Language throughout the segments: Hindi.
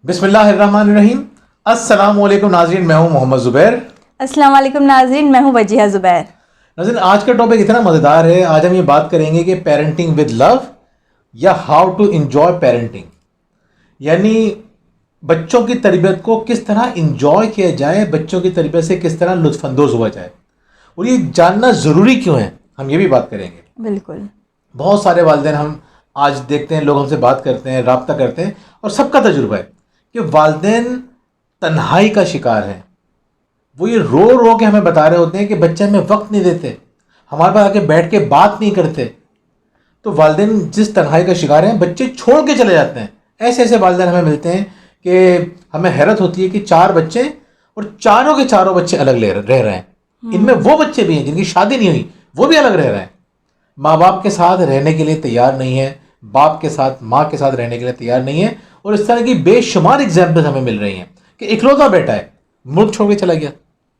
बिस्मिल्लाहिर्रहमानिर्रहीम। अस्सलाम वालेकुम नाज़रीन, मैं हूं मोहम्मद ज़ुबैर। अस्सलाम वालेकुम नाज़रीन, मैं हूँ वजीहा ज़ुबैर। नाज़रीन, आज का टॉपिक इतना मज़ेदार है। आज हम ये बात करेंगे कि पेरेंटिंग विद लव या हाउ टू इंजॉय पेरेंटिंग, यानी बच्चों की तरबियत को किस तरह इंजॉय किया जाए, बच्चों की तरबियत से किस तरह लुत्फ़अंदोज़ हुआ जाए, और ये जानना ज़रूरी क्यों है, हम ये भी बात करेंगे। बिल्कुल। बहुत सारे वालिदैन हम आज देखते हैं, लोग हमसे बात करते हैं, राब्ता करते हैं, और सबका तजुर्बा है कि वालिदैन तन्हाई का शिकार हैं। वो ये रो रो के हमें बता रहे होते हैं कि बच्चे हमें वक्त नहीं देते, हमारे पास आके बैठ के बात नहीं करते। तो वालिदैन जिस तन्हाई का शिकार हैं, बच्चे छोड़ के चले जाते हैं। ऐसे ऐसे वालिदैन हमें मिलते हैं कि हमें हैरत होती है कि 4 बच्चे और चारों के चारों बच्चे अलग रह रहे हैं। इनमें वो बच्चे भी हैं जिनकी शादी नहीं हुई, वो भी अलग रह रहे हैं। माँ बाप के साथ रहने के लिए तैयार नहीं है, बाप के साथ माँ के साथ रहने के लिए तैयार नहीं है। और इस तरह की बेशुमार एग्जाम्पल्स हमें मिल रही हैं कि इकलौता बेटा है, मुल्क छोड़ के चला गया।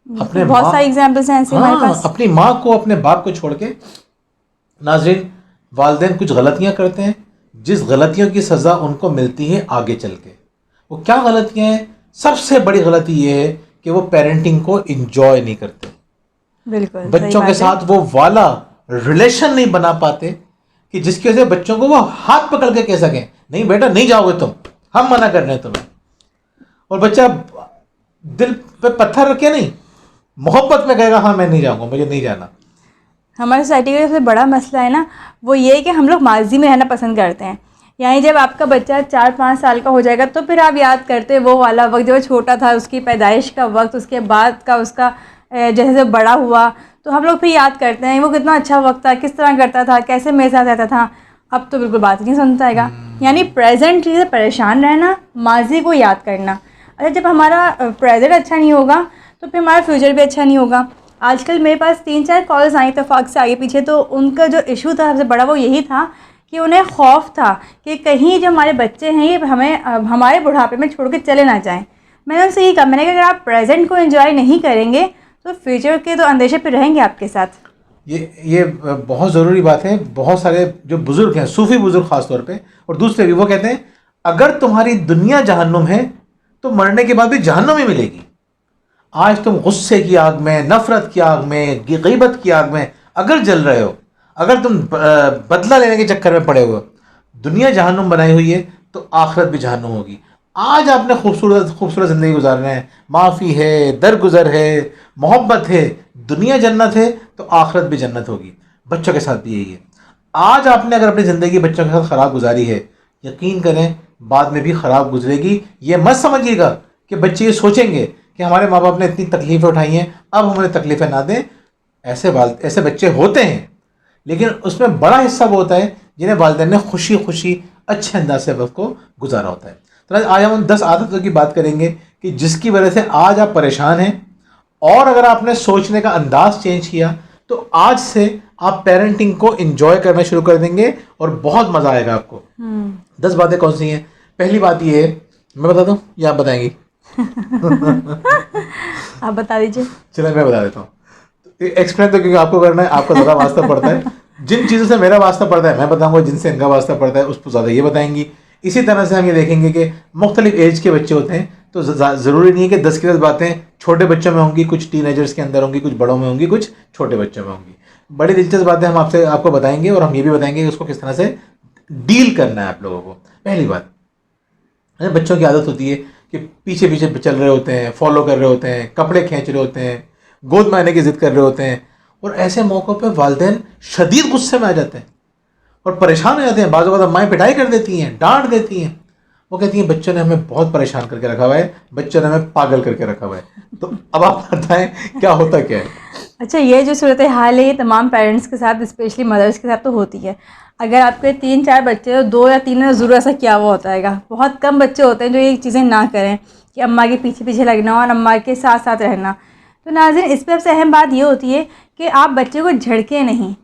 अपने बहुत माँ, सारे एग्जाम्पल्स हैं ऐसे हमारे हाँ, पास। अपनी माँ को अपने बाप को छोड़ के। नाज़रीन, वालिदैन कुछ गलतियाँ करते हैं, जिस गलतियों की सज़ा उनको मिलती है आगे चल के। वो क्या गलतियाँ हैं? सबसे बड़ी गलती ये है कि वो पेरेंटिंग को इंजॉय नहीं करते, बिल्कुल सही बच्चों के बात है। साथ वो वाला रिलेशन नहीं बना पाते कि जिसकी वजह से बच्चों को वो हाथ पकड़ के कह सकें, नहीं बेटा नहीं जाओगे तुम, हम मना कर रहे हैं तुम्हें। और बच्चा दिल पे पत्थर रखे नहीं, मोहब्बत में कहेगा हाँ मैं नहीं जाऊंगा, मुझे नहीं जाना। हमारी सोसाइटी का सबसे बड़ा मसला है ना, वो ये है कि हम लोग माजी में रहना पसंद करते हैं। यानी जब आपका बच्चा 4-5 साल का हो जाएगा तो फिर आप याद करते हैं वो वाला वक्त जब वो छोटा था, उसकी पैदाइश का वक्त, उसके बाद का उसका जैसे जैसे बड़ा हुआ तो हम लोग फिर याद करते हैं वो कितना अच्छा वक्त था, किस तरह करता था, कैसे मेरे साथ रहता था। अब तो बिल्कुल बात ही नहीं सुनता हैगा। यानी प्रेजेंट से परेशान रहना, माजी को याद करना। अच्छा, जब हमारा प्रेजेंट अच्छा नहीं होगा तो फिर हमारा फ्यूचर भी अच्छा नहीं होगा। आजकल मेरे पास 3-4 कॉल्स आई इत्तेफाक से आगे पीछे, तो उनका जो इशू था सबसे बड़ा वो यही था कि उन्हें खौफ था कि कहीं जो हमारे बच्चे हैं ये हमें हमारे बुढ़ापे में छोड़ के चले ना जाएं। मैंने उनसे यही कहा, मैंने कहा अगर आप प्रेजेंट को एंजॉय नहीं करेंगे तो फ्यूचर के तो अंदेशे पे रहेंगे आपके साथ। ये बहुत ज़रूरी बात है। बहुत सारे जो बुज़ुर्ग हैं, सूफ़ी बुज़ुर्ग ख़ास तौर पे, और दूसरे भी, वो कहते हैं अगर तुम्हारी दुनिया जहन्नुम है तो मरने के बाद भी जहन्नुम ही मिलेगी। आज तुम गुस्से की आग में, नफ़रत की आग में, गीबत की आग में अगर जल रहे हो, अगर तुम बदला लेने के चक्कर में पड़े हो, दुनिया जहन्नुम बनाई हुई है तो आखिरत भी जहन्नुम होगी। आज आपने खूबसूरत खूबसूरत ज़िंदगी गुजारना है, माफ़ी है, दरगुजर है, मोहब्बत है, दुनिया जन्नत है तो आखिरत भी जन्नत होगी। बच्चों के साथ भी यही है। आज आपने अगर अपनी ज़िंदगी बच्चों के साथ ख़राब गुजारी है, यकीन करें बाद में भी ख़राब गुजरेगी। ये मत समझिएगा कि बच्चे ये सोचेंगे कि हमारे माँ बाप ने इतनी तकलीफ़ें उठाई हैं, अब हमें तकलीफ़ें ना दें। ऐसे बच्चे होते हैं, लेकिन उसमें बड़ा हिस्सा वो होता है जिन्हें वालिदैन ने खुशी खुशी अच्छे अंदाज से वक्त को गुजारा होता है। तो आज हम उन 10 आदतों की बात करेंगे कि जिसकी वजह से आज आप परेशान हैं, और अगर आपने सोचने का अंदाज चेंज किया तो आज से आप पेरेंटिंग को एंजॉय करना शुरू कर देंगे और बहुत मज़ा आएगा आपको। 10 बातें कौन सी हैं? पहली बात ये है, मैं बता दूं या आप बताएंगी? आप बता दीजिए। चलो मैं बता देता हूँ। एक्सप्लेन तो क्योंकि आपको करना है, आपका ज़्यादा वास्ता पड़ता है। जिन चीज़ों से मेरा वास्ता पड़ता है मैं बताऊंगा, जिनसे इनका वास्ता पड़ता है उसको ज़्यादा ये बताएंगी। इसी तरह से हम ये देखेंगे कि मुख्तलिफ एज के बच्चे होते हैं, तो ज़रूरी नहीं है कि 10 की 10 बातें छोटे बच्चों में होंगी, कुछ टीनेजर्स के अंदर होंगी, कुछ बड़ों में होंगी, कुछ छोटे बच्चों में होंगी। बड़ी दिलचस्प बातें हम आपको बताएंगे, और हम ये भी बताएंगे कि उसको किस तरह से डील करना है आप लोगों को। पहली बात, बच्चों की आदत होती है कि पीछे पीछे चल रहे होते हैं, फॉलो कर रहे होते हैं, कपड़े खींच रहे होते हैं, गोद में आने की जिद कर रहे होते हैं, और ऐसे मौक़ों पे वालिदैन शदीद गुस्से में आ जाते हैं और परेशान हो जाते हैं। बाज़ वक़्त माएँ पिटाई कर देती हैं, डांट देती हैं। वो कहती हैं बच्चों ने हमें बहुत परेशान करके रखा हुआ है, बच्चों ने हमें पागल करके रखा हुआ है। तो अब आप बताएं क्या होता क्या है? अच्छा, ये जो सूरत हाल है ये तमाम पेरेंट्स के साथ, स्पेशली मदर्स के साथ तो होती है। अगर आपके 3-4 बच्चे हो, 2 या 3 ने ज़रूर ऐसा किया हुआ होता है। बहुत कम बच्चे होते हैं जो ये चीज़ें ना करें कि अम्मा के पीछे पीछे लगना और अम्मा के साथ साथ रहना। तो नाज़रीन, इस पर सबसे अहम बात ये होती है कि आप बच्चे को झड़के नहीं,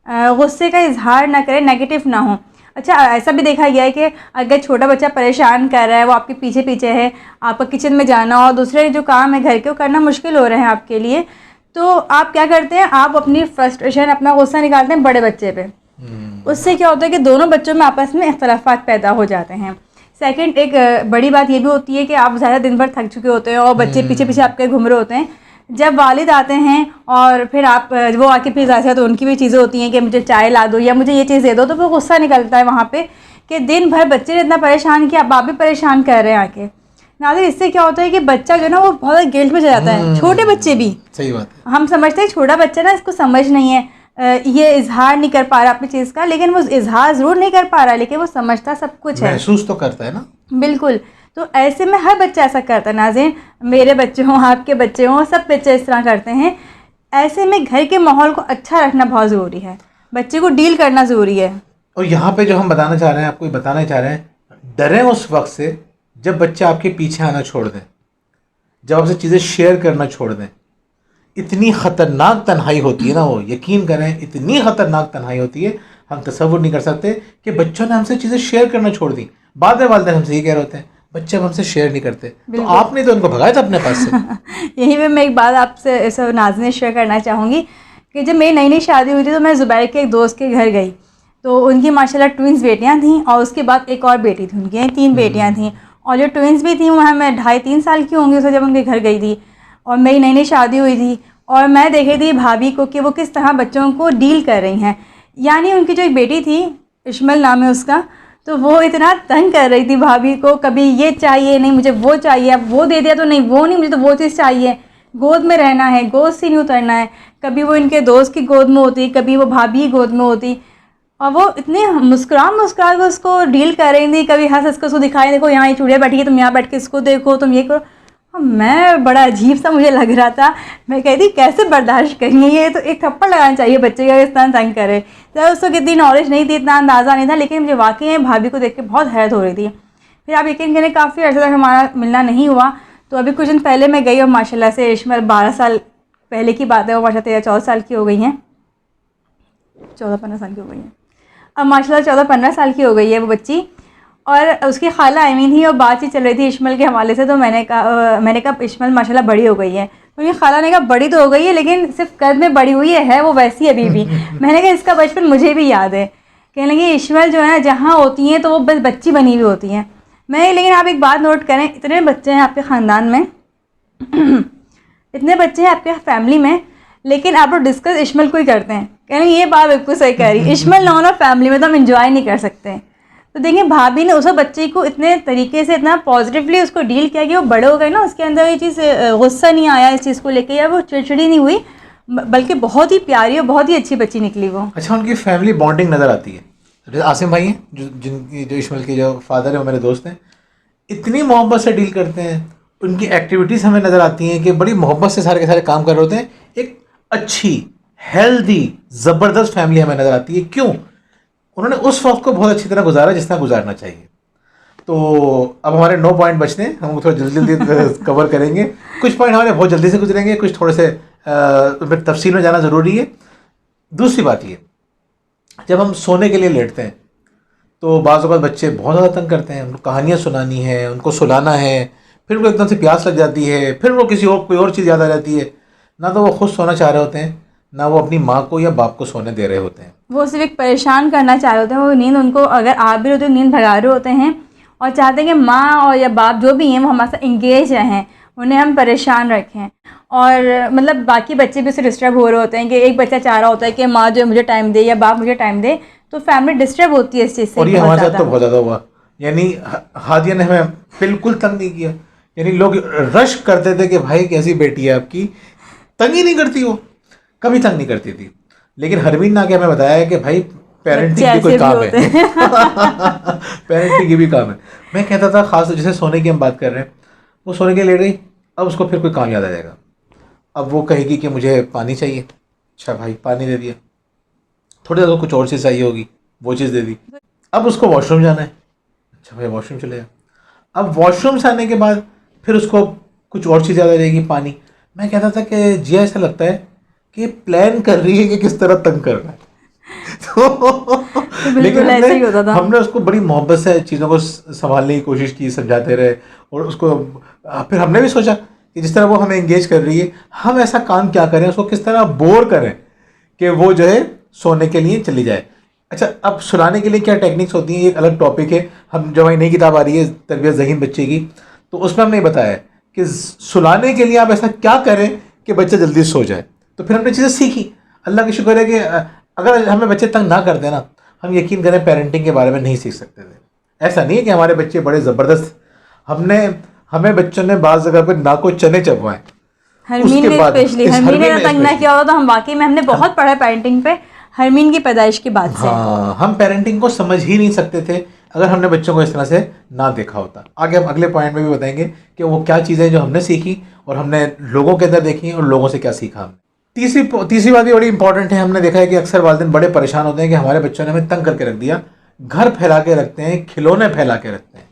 गुस्से का इजहार ना करें, नेगेटिव ना हो। अच्छा, ऐसा भी देखा गया है कि अगर छोटा बच्चा परेशान कर रहा है, वो आपके पीछे पीछे है, आपका किचन में जाना और दूसरे जो काम है घर के वो करना मुश्किल हो रहे हैं आपके लिए, तो आप क्या करते हैं, आप अपनी फ्रस्ट्रेशन, अपना गुस्सा निकालते हैं बड़े बच्चे पे। उससे क्या होता है कि दोनों बच्चों में आपस में इख्तलाफात पैदा हो जाते हैं। सेकंड, एक बड़ी बात ये भी होती है कि आप ज़्यादा दिन भर थक चुके होते हैं और बच्चे पीछे पीछे आपके घूम रहे होते हैं। जब वालिद आते हैं और फिर आप वो आके फिर ज़्यादा, तो उनकी भी चीज़ें होती हैं कि मुझे चाय ला दो या मुझे ये चीज़ दे दो, तो फिर गुस्सा निकलता है वहाँ पे कि दिन भर बच्चे ने इतना परेशान किया, आप भी परेशान कर रहे हैं आके। नाज़रीन, इससे क्या होता है कि बच्चा जो है ना वो बहुत गिल्ट में चला जाता है, छोटे बच्चे भी। सही बात है। हम समझते हैं छोटा बच्चा ना, इसको समझ नहीं है, ये इजहार नहीं कर पा रहा अपनी चीज़ का, लेकिन वो इजहार ज़रूर नहीं कर पा रहा, लेकिन वो समझता सब कुछ है, महसूस तो करता है ना। बिल्कुल। तो ऐसे में हर बच्चा ऐसा करता है नाज़रीन, मेरे बच्चे हों, आपके बच्चे हों, सब बच्चे इस तरह करते हैं। ऐसे में घर के माहौल को अच्छा रखना बहुत ज़रूरी है, बच्चे को डील करना ज़रूरी है। और यहाँ पे जो हम बताना चाह रहे हैं, आपको बताना चाह रहे हैं, डरें उस वक्त से जब बच्चे आपके पीछे आना छोड़ दें, जब आपसे चीज़ें शेयर करना छोड़ दें। इतनी ख़तरनाक तन्हाई होती है ना वो, यकीन करें, इतनी ख़तरनाक तन्हाई होती है, हम तसव्वुर नहीं कर सकते कि बच्चों ने हमसे चीज़ें शेयर करना छोड़ दी। बाद में वालिदैन हमसे ये कह रहे होते हैं, बच्चे अब हमसे शेयर नहीं करते, तो आपने तो उनको भगाया था अपने पास से। यहीं पे मैं एक बात आपसे सब नाज़रीन शेयर करना चाहूँगी कि जब मेरी नई नई शादी हुई थी तो मैं ज़ुबैर के एक दोस्त के घर गई, तो उनकी माशाल्लाह ट्विंस बेटियां थीं और उसके बाद एक और बेटी थी, उनकी 3 बेटियां थीं। और जो ट्विंस भी थी वहाँ मैं 2.5-3 साल की होंगी उसे जब उनके घर गई थी, और मेरी नई नई शादी हुई थी, और मैं देखी थी भाभी को कि वो किस तरह बच्चों को डील कर रही हैं। यानी उनकी जो एक बेटी थी, इश्मल नाम है उसका, तो वो इतना तंग कर रही थी भाभी को, कभी ये चाहिए, नहीं मुझे वो चाहिए, अब वो दे दिया तो नहीं, वो नहीं, मुझे तो वो चीज़ चाहिए, गोद में रहना है, गोद से नहीं उतरना है। कभी वो इनके दोस्त की गोद में होती, कभी वो भाभी की गोद में होती, और वो इतने मुस्कुरा मुस्कुरा के उसको डील कर रही थी। कभी हंस हंस के उसको दिखाई, देखो यहाँ ये चूड़िया बैठी है, तुम यहाँ बैठ के इसको देखो, तुम ये करो। मैं बड़ा अजीब सा मुझे लग रहा था, मैं कहती कैसे बर्दाश्त करेंगे, ये तो एक थप्पड़ लगाना चाहिए बच्चे का, इस तरह तंग करे। तो उसको कितनी नॉलेज नहीं थी, इतना अंदाज़ा नहीं था, लेकिन मुझे वाकई में भाभी को देख के बहुत हैरत हो रही थी। फिर आप यकीन करें, काफ़ी अर्से तक हमारा मिलना नहीं हुआ, तो अभी कुछ दिन पहले मैं गई और माशाल्लाह से इश्मल 12 साल पहले की बात है, वो माशाल्लाह 13-14 साल की हो गई हैं, 14-15 साल की हो गई हैं अब, माशाल्लाह 14-15 साल की हो गई है वो बच्ची। और उसकी खाला आई हुई थी और बातचीत चल रही थी इश्मल के हवाले से, तो मैंने कहा इश्मल माशाल्लाह बड़ी हो गई है। तो ये खाला ने कहा बड़ी तो हो गई है, लेकिन सिर्फ कद में बड़ी हुई है वो वैसी अभी भी। मैंने कहा इसका बचपन मुझे भी याद है। कहने लगी इश्मल जो है ना, जहाँ होती हैं तो वो बस बच्ची बनी हुई होती हैं। लेकिन आप एक बात नोट करें, इतने बच्चे हैं आपके ख़ानदान में इतने बच्चे हैं आपके फैमिली में, लेकिन आप लोग डिस्कस इश्मल को ही करते हैं। कहने ये बात बिल्कुल सही कह रही, इश्मल ना हो ना फैमिली में तो हम इंजॉय नहीं कर सकते। तो देखिए भाभी ने उस बच्चे को इतने तरीके से, इतना पॉजिटिवली उसको डील किया कि वो बड़े हो गए ना, उसके अंदर ये चीज़, गुस्सा नहीं आया इस चीज़ को लेके, या वो चिड़चिड़ी नहीं हुई, बल्कि बहुत ही प्यारी और बहुत ही अच्छी बच्ची निकली वो। अच्छा, उनकी फैमिली बॉन्डिंग नज़र आती है। आसिम भाई हैं जो इश्मल के जो फादर है, वो मेरे दोस्त हैं, इतनी मोहब्बत से डील करते हैं। उनकी एक्टिविटीज़ हमें नज़र आती हैं कि बड़ी मोहब्बत से सारे के सारे काम कर रहे होते हैं। एक अच्छी, हेल्दी, ज़बरदस्त फैमिली हमें नज़र आती है। क्यों? उन्होंने उस वक्त को बहुत अच्छी तरह गुजारा जिस तरह गुजारना चाहिए। तो अब हमारे 9 पॉइंट बचते हैं, हम थोड़ा जल्दी जल्दी कवर करेंगे। कुछ पॉइंट हमारे बहुत जल्दी से गुजरेंगे, कुछ थोड़े से फिर तफसील में जाना ज़रूरी है। दूसरी बात ये, जब हम सोने के लिए लेटते हैं तो बाज़ औक़ात बच्चे बहुत ज़्यादा तंग करते हैं। उनको कहानियाँ सुनानी है, उनको सुलाना है, फिर उनको एकदम से प्यास लग जाती है, फिर वो कोई और चीज़ याद आ जाती है। ना तो वो खुद सोना चाह रहे होते हैं, ना वो अपनी माँ को या बाप को सोने दे रहे होते हैं। वो सिर्फ एक परेशान करना चाह रहे होते हैं, वो नींद उनको, अगर आप भी होते नींद भगा रहे होते हैं, और चाहते हैं कि माँ और या बाप जो भी हैं वो हमारे साथ इंगेज रहें, उन्हें हम परेशान रखें। और मतलब बाकी बच्चे भी उससे डिस्टर्ब हो रहे होते हैं कि एक बच्चा चाह रहा होता है कि माँ जो मुझे टाइम दे या बाप मुझे टाइम दे, तो फैमिली डिस्टर्ब होती है इस चीज़ से। और ये हमारे साथ तो बहुत ज़्यादा हुआ। यानी हादिया ने हमें बिल्कुल तंग नहीं किया। यानी लोग रश करते थे कि भाई कैसी बेटी है आपकी, तंग ही नहीं करती, वो कभी तंग नहीं करती थी। लेकिन हरमीन ने आके हमें बताया है कि भाई पेरेंटिंग भी कोई काम है पेरेंटिंग की भी काम है। मैं कहता था, खास जैसे सोने की हम बात कर रहे हैं, वो सोने के लिए लेट गई, अब उसको फिर कोई काम याद आ जाएगा। अब वो कहेगी कि मुझे पानी चाहिए, अच्छा भाई पानी दे दिया, थोड़ी देर कुछ और चीज़ चाहिए होगी, वो चीज़ दे दी। अब उसको वॉशरूम जाना है, अच्छा भाई वॉशरूम चले जा। अब वॉशरूम से आने के बाद फिर उसको कुछ और चीज़ याद आ जाएगी, पानी। मैं कहता था कि जी ऐसा लगता है कि प्लान कर रही है कि किस तरह तंग करना है तो लेकिन हमने उसको बड़ी मोहब्बत से चीज़ों को संभालने की कोशिश की, समझाते रहे। और उसको फिर हमने भी सोचा कि जिस तरह वो हमें एंगेज कर रही है, हम ऐसा काम क्या करें, उसको किस तरह बोर करें कि वो जो है सोने के लिए चली जाए। अच्छा, अब सुलाने के लिए क्या टेक्निक्स होती हैं, ये एक अलग टॉपिक है। हम जो हमारी नई किताब आ रही है तरबियत ज़हीन बच्चे की, तो उसमें हमने बताया है कि सुलाने के लिए आप ऐसा क्या करें कि बच्चा जल्दी सो जाए। तो फिर हमने चीज़ें सीखी। अल्लाह की शुक्र है कि अगर हमें बच्चे तंग ना कर देना, हम यकीन करें पेरेंटिंग के बारे में नहीं सीख सकते थे। ऐसा नहीं है कि हमारे बच्चे बड़े ज़बरदस्त, हमें बच्चों ने बाज़ जगह पर नाको चने चबवाएं। हरमीन ने स्पेशली, हरमीन ने तंग ना किया होगा तो हम वाकई में, हमने बहुत पढ़ा पेरेंटिंग पे हरमीन की पैदाइश के बाद से। हाँ, हम पेरेंटिंग को समझ ही नहीं सकते थे अगर हमने बच्चों को इस तरह से ना देखा होता। आगे हम अगले पॉइंट में भी बताएंगे कि वो क्या चीज़ें जो हमने सीखी और हमने लोगों के अंदर देखी और लोगों से क्या सीखा हमने। तीसरी बात भी बड़ी इंपॉर्टेंट है। हमने देखा है कि अक्सर वालिदैन बड़े परेशान होते हैं कि हमारे बच्चों ने हमें तंग करके रख दिया, घर फैला के रखते हैं, खिलौने फैला के रखते हैं।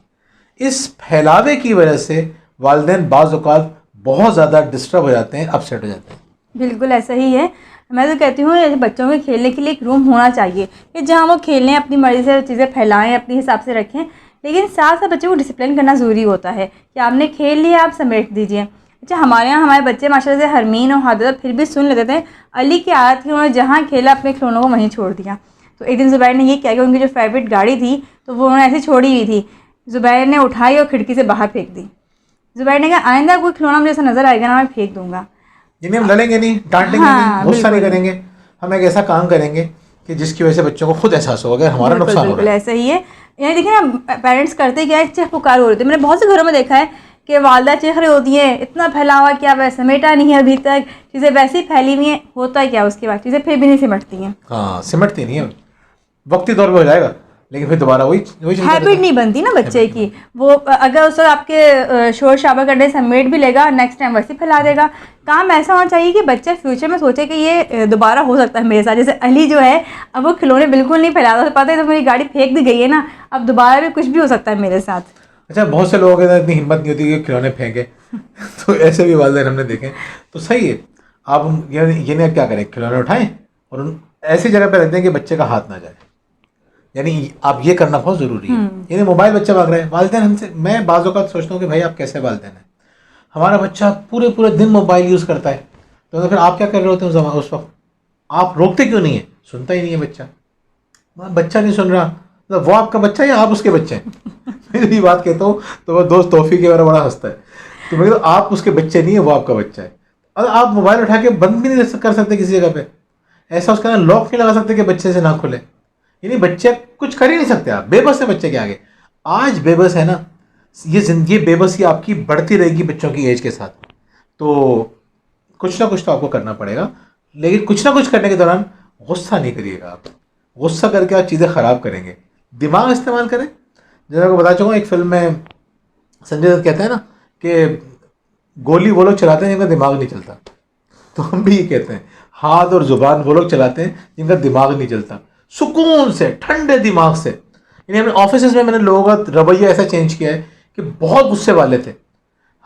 इस फैलावे की वजह से वालिदैन बाज़ औक़ात बहुत ज़्यादा डिस्टर्ब हो जाते हैं, अपसेट हो जाते हैं। बिल्कुल ऐसा ही है। मैं तो कहती हूँ बच्चों के खेलने के लिए एक रूम होना चाहिए कि जहाँ वो खेलें, अपनी मर्ज़ी से चीज़ें फैलाएं, अपने हिसाब से रखें, लेकिन साथ साथ बच्चों को डिसिप्लिन करना ज़रूरी होता है कि आपने खेल लिया, आप समेट दीजिए। अच्छा, हमारे यहाँ हमारे बच्चे माशाल्लाह से हरमीन और हादिया फिर भी सुन लेते थे। अली की आदत थी, उन्होंने जहाँ खेला अपने खिलौनों को वहीं छोड़ दिया। तो एक दिन ज़ुबैर ने ये किया कि उनकी जो फेवरेट गाड़ी थी तो वो उन्होंने ऐसे छोड़ी हुई थी, ज़ुबैर ने उठाई और खिड़की से बाहर फेंक दी। ज़ुबैर ने कहा आइंदा कोई खिलौना मुझे ऐसा नज़र आएगा ना, मैं फेंक दूँगा। यानी हम लड़ेंगे नहीं, डांटेंगे हाँ, नहीं, गुस्सा नहीं बिल्कुल। करेंगे। हम एक ऐसा काम करेंगे कि जिसकी वजह से बच्चों को खुद एहसास होगा कि हमारा बिल्कुल नुकसान हो बिल्कुल रहा है। ऐसा ही है। यानी देखिए ना, पेरेंट्स करते क्या है, चीख पुकार हो रही थी। मैंने बहुत से घरों में देखा है कि वालदा चीख रही होती है, इतना फैला हुआ क्या वह समेटा नहीं है अभी तक, चीज़ें वैसी ही फैली हुई हैं। होता क्या उसके बाद चीज़ें फिर भी नहीं सिमटती हैं, हाँ, सिमटती नहीं है, वक्ती तौर पे हो जाएगा, लेकिन फिर दोबारा वही वही चलता रहता हैबिट है। नहीं बनती ना बच्चे हैबिट की। वो अगर उस वक्त आपके शोर शराबा करने से समेट भी लेगा, नेक्स्ट टाइम वैसे ही फैला देगा। काम ऐसा होना चाहिए कि बच्चा फ्यूचर में सोचे कि ये दोबारा हो सकता है मेरे साथ। जैसे अली जो है, अब वो खिलौने बिल्कुल नहीं फैलाता, तो पता है तो मेरी गाड़ी फेंक दी गई है ना, अब दोबारा भी कुछ भी हो सकता है मेरे साथ। अच्छा, बहुत से लोगों के अंदर इतनी हिम्मत नहीं होती कि खिलौने फेंके तो ऐसे भी वालिदैन हमने देखे। तो सही है, आप ये नहीं, क्या करें, खिलौने उठाएं और ऐसी जगह पे रख दें कि बच्चे का हाथ ना जाए। यानी आप ये करना बहुत ज़रूरी है। यानी मोबाइल बच्चा मांग रहा है, वालिदैन हमसे, मैं बाज़ औक़ात सोचता हूँ कि भाई आप कैसे वालिदैन हैं, हमारा बच्चा पूरे पूरे दिन मोबाइल यूज़ करता है, तो फिर आप क्या कर रहे होते हैं उस वक्त? आप रोकते क्यों नहीं है? सुनता ही नहीं है बच्चा। बच्चा नहीं सुन रहा, मतलब वो आपका बच्चा है या आप उसके बच्चे हैं? मैं जब ये बात कहता हूँ तो वो दोस्त तौफीक के बारे बड़ा हंसता है। तो मैं कहता हूँ आप उसके बच्चे नहीं है, वो आपका बच्चा है। और आप मोबाइल उठा के बंद भी नहीं कर सकते किसी जगह पे, ऐसा उसका लॉक नहीं लगा सकते कि बच्चे से ना खुले। यानी बच्चे कुछ कर ही नहीं सकते, आप बेबस है बच्चे के आगे। आज बेबस है ना, ये बेबसी आपकी बढ़ती रहेगी बच्चों की एज के साथ। तो कुछ ना कुछ तो आपको करना पड़ेगा, लेकिन कुछ ना कुछ करने के दौरान गुस्सा नहीं करिएगा। आप गुस्सा करके आप चीज़ें ख़राब करेंगे, दिमाग इस्तेमाल करें। जैसे आपको बता चुका, एक फिल्म में संजय दत्त कहते हैं ना कि गोली वो लोग चलाते हैं जिनका दिमाग नहीं चलता। तो हम भी ये कहते हैं, हाथ और ज़ुबान वो लोग चलाते हैं जिनका दिमाग नहीं चलता। सुकून से, ठंडे दिमाग से। यानी अपने ऑफिस में मैंने लोगों का रवैया ऐसा चेंज किया है कि बहुत गुस्से वाले थे,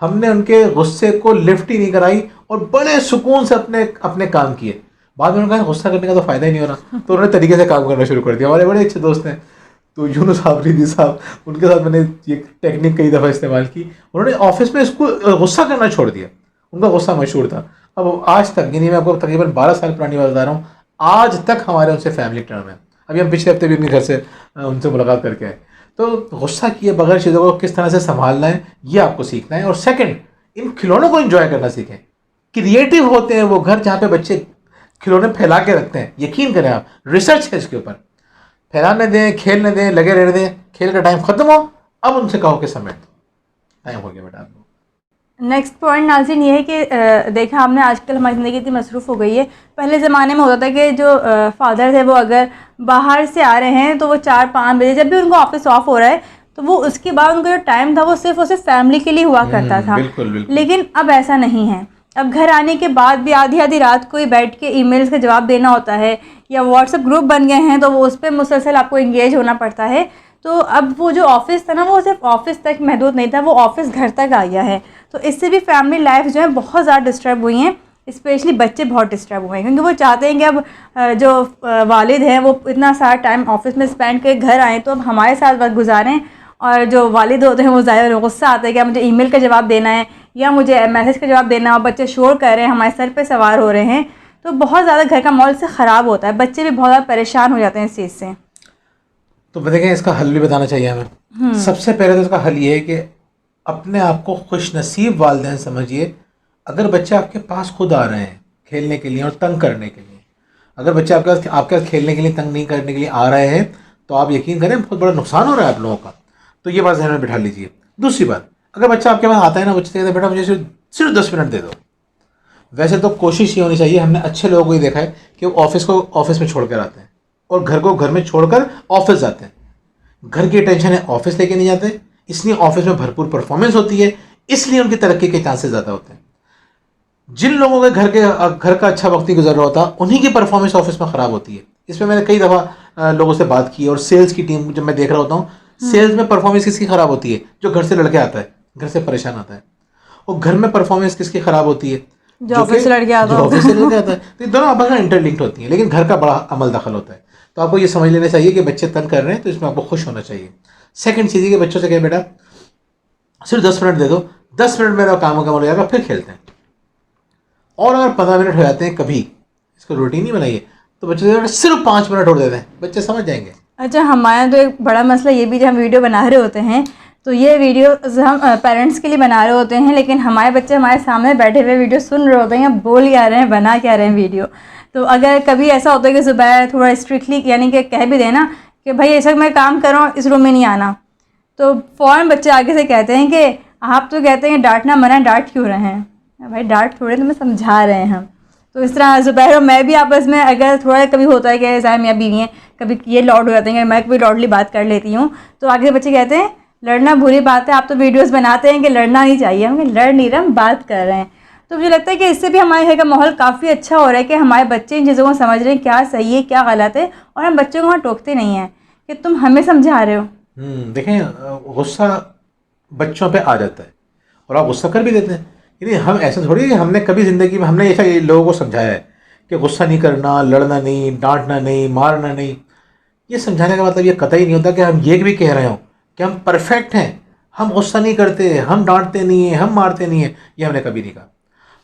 हमने उनके गुस्से को लिफ्ट ही नहीं कराई और बड़े सुकून से अपने अपने काम किए। बाद में उन्होंने कहा गुस्सा करने का तो फ़ायदा ही नहीं हो रहा, तो उन्होंने तरीके से काम करना शुरू कर दिया। हमारे बड़े अच्छे दोस्त हैं, तो यूनुस साहब, रिदी साहब, उनके साथ मैंने ये टेक्निक कई दफ़ा इस्तेमाल की। उन्होंने ऑफिस में इसको गुस्सा करना छोड़ दिया, उनका गुस्सा मशहूर था। अब आज तक, यानी मैं आपको तकरीबन 12 साल पुरानी बात बता रहा हूँ, आज तक हमारे उनसे फैमिली टर्म है। अभी हम पिछले हफ्ते भी अपने घर से उनसे मुलाकात करके आए। तो गुस्सा किए बगैर चीज़ों को किस तरह से संभालना है ये आपको सीखना है। और सेकंड, इन खिलौनों को एंजॉय करना सीखें। क्रिएटिव होते हैं वो घर जहाँ पे बच्चे खिलौने फैला के रखते हैं। यकीन करें आप, रिसर्च है इसके ऊपर। फैलाने दें, खेलने दें, लगे रहने दें। खेल का टाइम ख़त्म हो, अब उनसे कहो कि समेट टाइम हो गया बेटा आपको। नेक्स्ट पॉइंट नाज़रीन ये है कि देखा आपने, आजकल हमारी ज़िंदगी इतनी मसरूफ़ हो गई है। पहले ज़माने में होता था कि जो फादर थे वो अगर बाहर से आ रहे हैं तो वो 4-5 बजे, जब भी उनको ऑफिस ऑफ हो रहा है, तो वो उसके बाद उनका जो टाइम था वो सिर्फ और सिर्फ फैमिली के लिए हुआ करता था। बिल्कुल बिल्कुल। लेकिन अब ऐसा नहीं है। अब घर आने के बाद भी आधी आधी रात को ही बैठ के ईमेल्स का जवाब देना होता है, या व्हाट्सएप ग्रुप बन गए हैं तो वो उस पर मुसलसल आपको इंगेज होना पड़ता है। तो अब वो जो ऑफिस था ना, वो सिर्फ ऑफिस तक महदूद नहीं था, वो ऑफिस घर तक आ गया है। तो इससे भी फैमिली लाइफ जो है बहुत ज़्यादा डिस्टर्ब हुई हैं। स्पेशली बच्चे बहुत डिस्टर्ब हुए हैं, क्योंकि वो चाहते हैं कि अब जो वालिद हैं वो इतना सारा टाइम ऑफिस में स्पेंड करके घर आएँ तो अब हमारे साथ वक्त गुजारें। और जो वालिद होते हैं वो ज़ाहिर गुस्सा आता है कि मुझे ईमेल का जवाब देना है या मुझे मैसेज का जवाब देना है, और बच्चे शोर कर रहे हैं, हमारे सर पे सवार हो रहे हैं। तो बहुत ज़्यादा घर का माहौल से ख़राब होता है, बच्चे भी बहुत ज़्यादा परेशान हो जाते हैं इस चीज़ से। तो देखें इसका हल भी बताना चाहिए हमें। सबसे पहले तो इसका हल ये है कि अपने आप को खुशनसीब वालिदैन समझिए। अगर बच्चे आपके पास खुद आ रहे हैं खेलने के लिए और तंग करने के लिए, अगर बच्चे आपके पास खेलने के लिए, तंग नहीं करने के लिए आ रहे हैं, तो आप यकीन करें बहुत बड़ा नुकसान हो रहा है आप लोगों का। तो ये बात ध्यान में बिठा लीजिए। दूसरी बात, अगर बच्चा आपके पास आता है ना, बच्चे कहते हैं बेटा मुझे सिर्फ 10 मिनट दे दो। वैसे तो कोशिश ये होनी चाहिए, हमने अच्छे लोगों को ही देखा है कि वो ऑफिस में छोड़ कर आते हैं और घर को घर में छोड़कर ऑफिस जाते हैं। घर की टेंशन है, ऑफिस लेके नहीं जाते, इसलिए ऑफिस में भरपूर परफॉर्मेंस होती है, इसलिए उनकी तरक्की के चांसेस ज़्यादा होते हैं। जिन लोगों के घर का अच्छा वक्त नहीं गुजर रहा होता, उन्हीं की परफॉर्मेंस ऑफिस में ख़राब होती है। इसमें मैंने कई दफ़ा लोगों से बात की, और सेल्स की टीम जब मैं देख रहा होता हूँ, सेल्स में परफॉर्मेंस किसकी ख़राब होती है? जो घर से लड़के आता है, घर से परेशान आता है। और घर में परफॉर्मेंस किसकी ख़राब होती है? जो ऑफिस से लड़के आता है। तो ये दोनों आपस में इंटरलिंक्ड होती हैं, लेकिन घर का बड़ा अमल दखल होता है। तो आपको ये समझ लेना चाहिए कि बच्चे तंग कर रहे हैं, तो इसमें आपको खुश होना चाहिए। सेकंड चीज़ है कि बच्चों से कहे बेटा सिर्फ 10 मिनट दे दो, 10 मिनट मेरा काम हो जाएगा, फिर खेलते हैं। और अगर 15 मिनट हो जाते हैं कभी, इसको रूटीन ही बनाइए, तो बच्चे से सिर्फ 5 मिनट और दे दें, बच्चे समझ जाएंगे। अच्छा, हमारा तो एक बड़ा मसला ये भी, जब हम वीडियो बना रहे होते हैं तो ये वीडियो हम पेरेंट्स के लिए बना रहे होते हैं, लेकिन हमारे बच्चे हमारे सामने बैठे हुए वीडियो सुन रहे होते हैं, बोल क्या रहे हैं, बना क्या रहे हैं वीडियो। तो अगर कभी ऐसा होता है कि ज़ुबैर थोड़ा स्ट्रिक्टली यानी कि कह भी देना कि भाई ऐसा मैं काम कर रहा हूँ, इस रूम में नहीं आना, तो फ़ौरन बच्चे आगे से कहते हैं कि आप तो कहते हैं डांटना मना, डांट क्यों रहे हैं? भाई डांट थोड़े, तुम्हें समझा रहे हैं हम। तो इस तरह ज़ुबैर और मैं भी आपस में अगर थोड़ा कभी होता है कि साहब मियाँ बीवी हैं, कभी ये लॉड हो जाते हैं, मैं कभी लॉडली बात कर लेती हूँ, तो आगे बच्चे कहते हैं लड़ना बुरी बात है, आप तो वीडियोस बनाते हैं कि लड़ना नहीं चाहिए। हम लड़ नहीं रहे, हम बात कर रहे हैं। तो मुझे लगता है कि इससे भी हमारे घर का माहौल काफ़ी अच्छा हो रहा है कि हमारे बच्चे इन चीज़ों को समझ रहे हैं, क्या सही है क्या गलत है, और हम बच्चों को वहाँ टोकते नहीं हैं कि तुम हमें समझा रहे हो। देखें, गुस्सा बच्चों पे आ जाता है और आप गुस्सा कर भी देते हैं। यानी हम ऐसा थोड़ी है कि हमने कभी ज़िंदगी में हमने ऐसा लोगों को समझाया है कि गुस्सा नहीं करना, लड़ना नहीं, डांटना नहीं, मारना नहीं। ये समझाने का मतलब ये कतई नहीं होता कि हम ये भी कह रहे हो कि हम परफेक्ट हैं, हम गुस्सा नहीं करते, हम डांटते नहीं हैं, हम मारते नहीं हैं। ये हमने कभी नहीं कहा।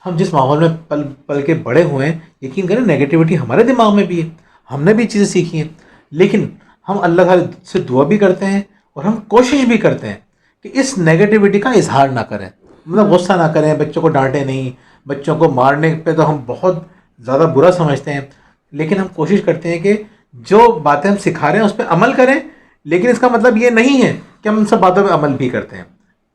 हम जिस माहौल में पल पल के बड़े हुए हैं, यकीन करें नेगेटिविटी हमारे दिमाग में भी है, हमने भी चीज़ें सीखी हैं, लेकिन हम अल्लाह ताला से दुआ भी करते हैं और हम कोशिश भी करते हैं कि इस नेगेटिविटी का इजहार ना करें, मतलब गुस्सा ना करें, बच्चों को डांटें नहीं। बच्चों को मारने पे तो हम बहुत ज़्यादा बुरा समझते हैं, लेकिन हम कोशिश करते हैं कि जो बातें हम सिखा रहे हैं उस पर अमल करें। लेकिन इसका मतलब ये नहीं है कि हम सब बातों पे अमल भी करते हैं।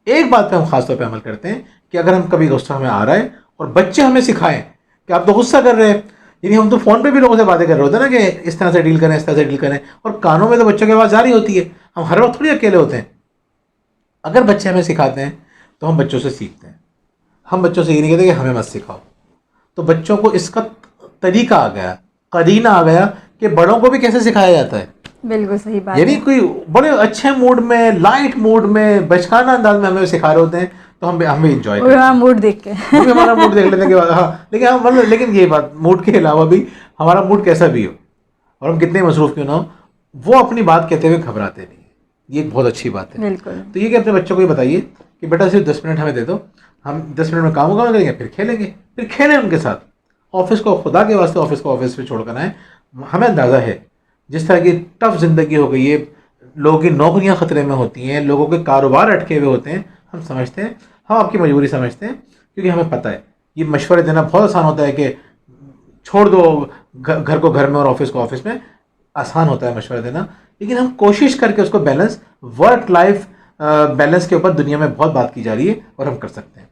एक बात पे हम खास तौर पे अमल करते हैं कि अगर हम कभी गुस्सा हमें आ रहा है और बच्चे हमें सिखाएं कि आप तो गुस्सा कर रहे हैं, यानी हम तो फ़ोन पे भी लोगों से बातें कर रहे होते हैं ना कि इस तरह से डील करें, इस तरह से डील करें, और कानों में तो बच्चों की आवाज़ जारी होती है। हम हर वक्त थोड़ी अकेले होते हैं। अगर बच्चे हमें सिखाते हैं तो हम बच्चों से सीखते हैं। हम बच्चों से ये नहीं कहते कि हमें मत सिखाओ। तो बच्चों को इसका तरीका आ गया, करीना आ गया कि बड़ों को भी कैसे सिखाया जाता है। बिल्कुल सही बात यानी है। कोई बड़े अच्छे मूड में, लाइट मूड में, बचकाना अंदाज में हमें सिखा रहे होते हैं, तो हम भी इंजॉय करते हैं। हमारा मूड देख के हम भी हमारा मूड देख लेते हैं कि हाँ, लेकिन हम मतलब लेकिन ये बात, मूड के अलावा भी हमारा मूड कैसा भी हो और हम कितने मसरूफ़ क्यों ना हो, वो अपनी बात कहते हुए घबराते नहीं। ये एक बहुत अच्छी बात है। बिल्कुल। तो ये कि अपने बच्चों को ये बताइए कि बेटा सिर्फ 10 मिनट हमें दे दो, हम 10 मिनट में काम करेंगे, फिर खेलेंगे, फिर खेलें उनके साथ। ऑफिस को खुदा के वास्ते ऑफिस को ऑफिस पे छोड़कर आए। हमें अंदाज़ा है जिस तरह की टफ जिंदगी हो गई है, लोगों की नौकरियां खतरे में होती हैं, लोगों के कारोबार अटके हुए होते हैं, हम समझते हैं, हम आपकी मजबूरी समझते हैं, क्योंकि हमें पता है ये मशवरे देना बहुत आसान होता है कि छोड़ दो घर को घर में और ऑफिस को ऑफिस में, आसान होता है मशवरा देना, लेकिन हम कोशिश करके उसको बैलेंस, वर्क लाइफ बैलेंस के ऊपर दुनिया में बहुत बात की जा रही है और हम कर सकते हैं।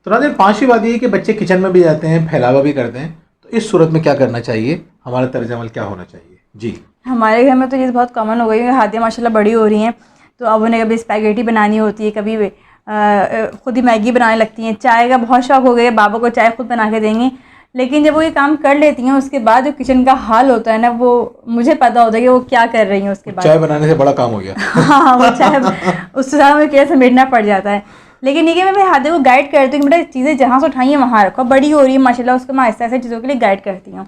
तो नाज़रीन, पांचवी बात ये है कि बच्चे किचन में भी जाते हैं, फैलावा भी करते हैं, तो इस सूरत में क्या करना चाहिए, हमारा तर्ज अमल क्या होना चाहिए? जी, हमारे घर में तो ये बहुत कॉमन हो गई है, हादिया माशाल्लाह बड़ी हो रही हैं, तो अब उन्हें कभी स्पैगेटी बनानी होती है, कभी खुद ही मैगी बनाने लगती हैं। चाय का बहुत शौक़ हो गया, बाबा को चाय खुद बना के देंगी, लेकिन जब वो ये काम कर लेती हैं उसके बाद जो किचन का हाल होता है ना, वो मुझे पता होता है कि वो क्या कर रही हैं उसके बाद। चाय बनाने से बड़ा काम हो गया। हाँ, वो चाय उससे ज़्यादा मुझे क्या समेटना पड़ जाता है। लेकिन ये कि मैं हादिया को गाइड करती हूँ कि बेटा चीज़ें जहाँ से उठाई हैं वहाँ रखो। बड़ी हो रही है माशाल्लाह, उसको मैं आहिस्ता आहिस्ता चीज़ों के लिए गाइड करती हूँ,